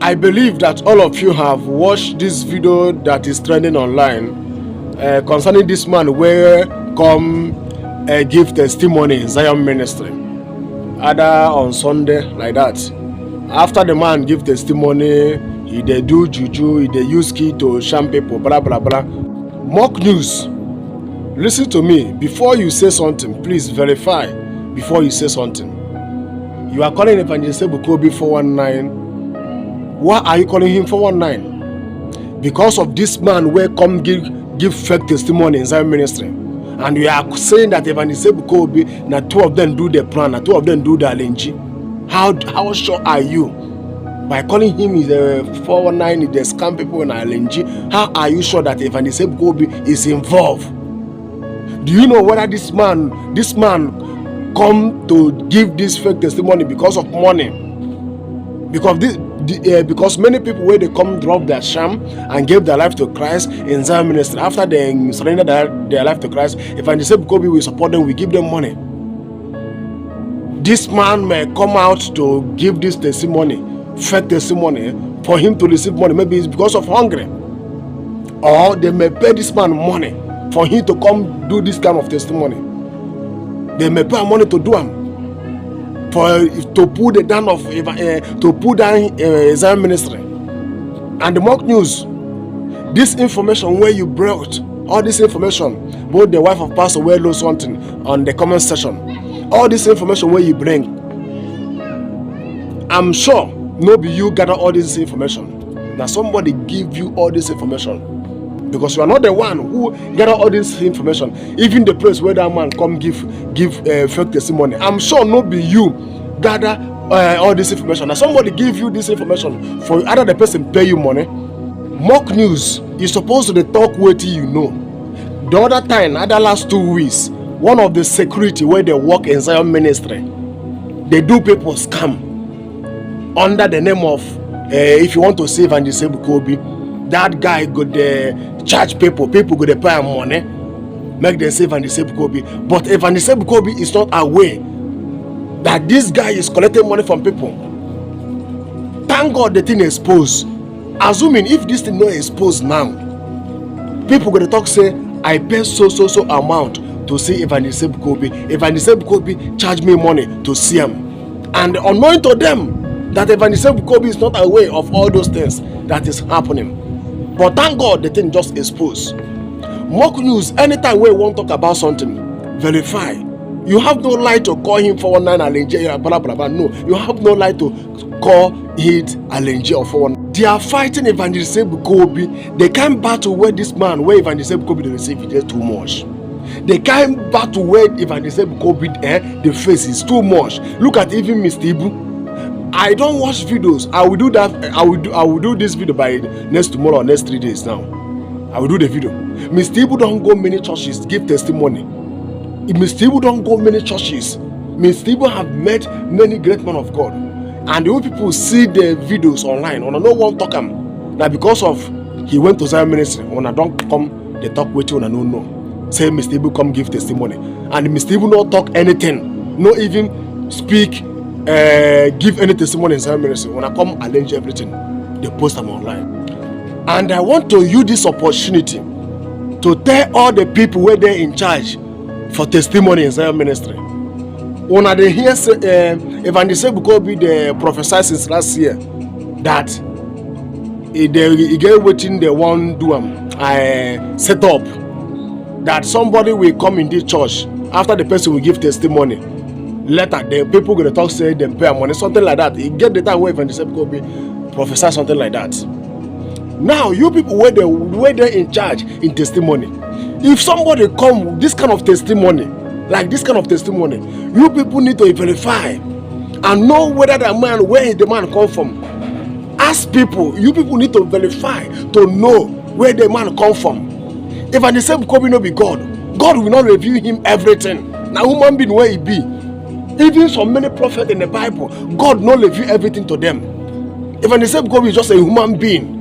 I believe that all of you have watched this video that is trending online concerning this man where come give testimony in Zion ministry, either on Sunday like that. After the man give testimony, he dey do juju, he dey use key to sham people, blah blah blah. Mock news. Listen to me. Before you say something, please verify before you say something. You are calling Evangelist Ebuka Obi 419. Why are you calling him 419? Because of this man where come give fake testimony in Zion ministry. And you are saying that Evangelist Ebuka Obi, na two of them do the plan, na two of them do the LNG. How sure are you? By calling him is a 419, they scam people in LNG. How are you sure that Evangelist Ebuka Obi is involved? Do you know whether this man come to give this fake testimony because of money? Because many people where they come drop their sham and gave their life to Christ in Zion ministry, after they surrender their life to Christ, Evangelist Ebuka Obi will support them, we give them money. This man may come out to give this testimony, fake testimony, for him to receive money. Maybe it's because of hunger, or they may pay this man money for him to come do this kind of testimony. They may pay money to do him to pull the down of Zion ministry. And the mock news, this information where you brought all this information, both the wife of Pastor where knows something on the comment section, all this information where you bring, I'm sure no be you gather all this information. Now somebody give you all this information, because you are not the one who gather all this information. Even the place where that man come give fake testimony, I'm sure no be you gather all this information. Now somebody give you this information for either the person pay you money. Mock news is supposed to talk what you know. The other time, other last 2 weeks, one of the security where they work in Zion ministry, they do people scam under the name of if you want to save and disable Kobe, that guy go there charge people go there pay him money, make them save and disable Kobe. But Evangelist Ebuka Obi is not aware that this guy is collecting money from people. Thank God the thing is exposed. Assuming if this thing not exposed now, people gonna talk say I pay so amount to see Evangelist Ebuka Obi. Evangelist Ebuka Obi charge me money to see him, and unknowing to them that Evangelist Ebuka Obi is not aware of all those things that is happening. But thank God the thing just exposed. Mock news, anytime we want to talk about something, verify. You have no right to call him 419 blah blah blah. No, you have no right to call it LNG or 419. They are fighting Evangelist Ebuka Obi. They can't battle where this man, where Evangelist Ebuka Obi receive it is too much. They can't battle where Evangelist Ebuka Obi the face is too much. Look at even Mr. Ibu. I don't watch videos. I will do that. I will do this video by next tomorrow or next 3 days now. I will do the video. Mr. Ibu don't go many churches give testimony. Mr. Ibu don't go many churches. Mr. Ibu have met many great men of God. And the way people see the videos online, when I no one talk him, now because of he went to Zion ministry, when I don't come, they talk with you and I don't know. Say Mr. Ibu come give testimony. And Mr. Ibu not talk anything, no even speak, give any testimony in Zion ministry. When I come arrange everything, they post them online. And I want to use this opportunity to tell all the people where they're in charge for testimony in Zion ministry. When I hear Evangelist Ebuka Obi the prophesy since last year that he get waiting the one do I set up that somebody will come in this church after the person will give testimony. Later the people gonna talk say them pay money, something like that. He get the time where Evangelist Ebuka Obi prophesy something like that. Now you people where they in charge in testimony. If somebody come with this kind of testimony, like this kind of testimony, you people need to verify and know whether where the man come from. Ask people. You people need to verify to know where the man come from. If I say Ebuka no be God, God will not reveal him everything. Now human being where he be. Even so many prophets in the Bible, God not reveal everything to them. If I say Ebuka is just a human being,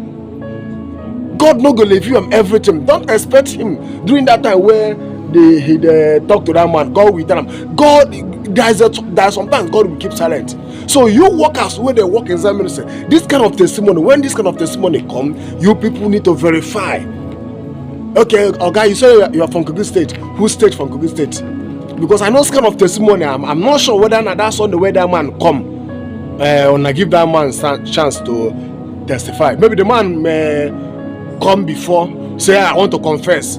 God not gonna reveal him everything. Don't expect him during that time where they talk to that man. God will tell him. God, there's sometimes God will keep silent. So you workers where they work in Zion ministry, this kind of testimony, when this kind of testimony come, you people need to verify. Okay, you say you are from Kogi State. Who state from Kogi State? Because I know this kind of testimony, I'm not sure whether that's on the way that man come. When I give that man chance to testify. Maybe the man may come before, say, I want to confess.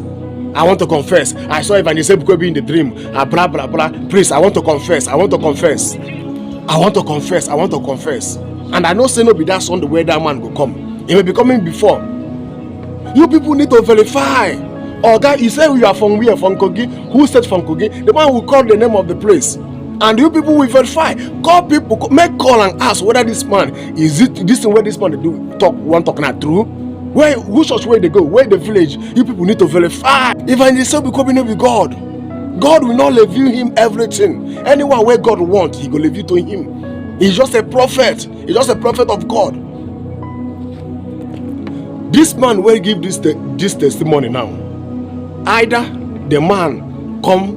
I want to confess. I saw Evangelist Ebuka Obi in the dream. Blah, blah, blah. Please, I want to confess. I want to confess. I want to confess. I want to confess. And I know say no be that's on the way that man will come. He may be coming before. You people need to verify. Or guy, you say you are from where? From Kogi? Who said from Kogi? The man will call the name of the place. And you people will verify. Call people, make call and ask whether this man, is it this thing where this man do talk, one talking are true? Where, who church where they go? Where the village? You people need to verify. Evangelist Ebuka Obi with God. God will not leave him everything. Anyone where God wants, he will leave you to him. He's just a prophet. He's just a prophet of God. This man will give this testimony now. Either the man come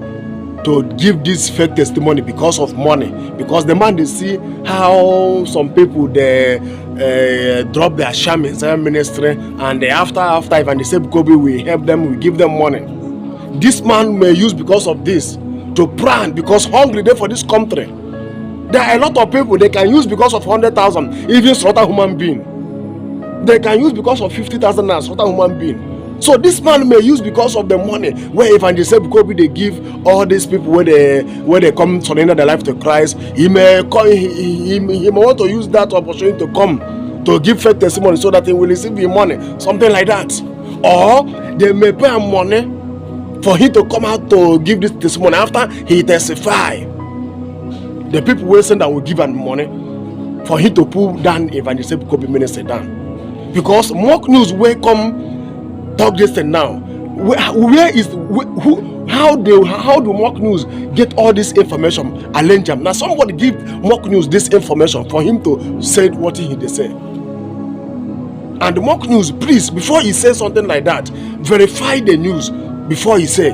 to give this fake testimony because of money, because the man they see how some people they drop their sham in their ministry, and after Evangelist Ebuka Obi we help them, we give them money. This man may use because of this to brand, because hungry there for this country. There are a lot of people they can use because of 100,000, even slaughter human being. They can use because of 50,000 and slaughter human being. So this man may use because of the money where Evangelist Ebuka Obi they give all these people where they come to surrender their life to Christ. He may want to use that opportunity to come to give fake testimony so that he will receive the money, something like that. Or they may pay him money for him to come out to give this testimony after he testify. The people will send that will give him money for him to pull down Evangelist Ebuka Obi ministry down. Because mock news will come talk this thing now. How do mock news get all this information? Now somebody give mock news this information for him to say what he they say. And the mock news, please, before he says something like that, verify the news before he say.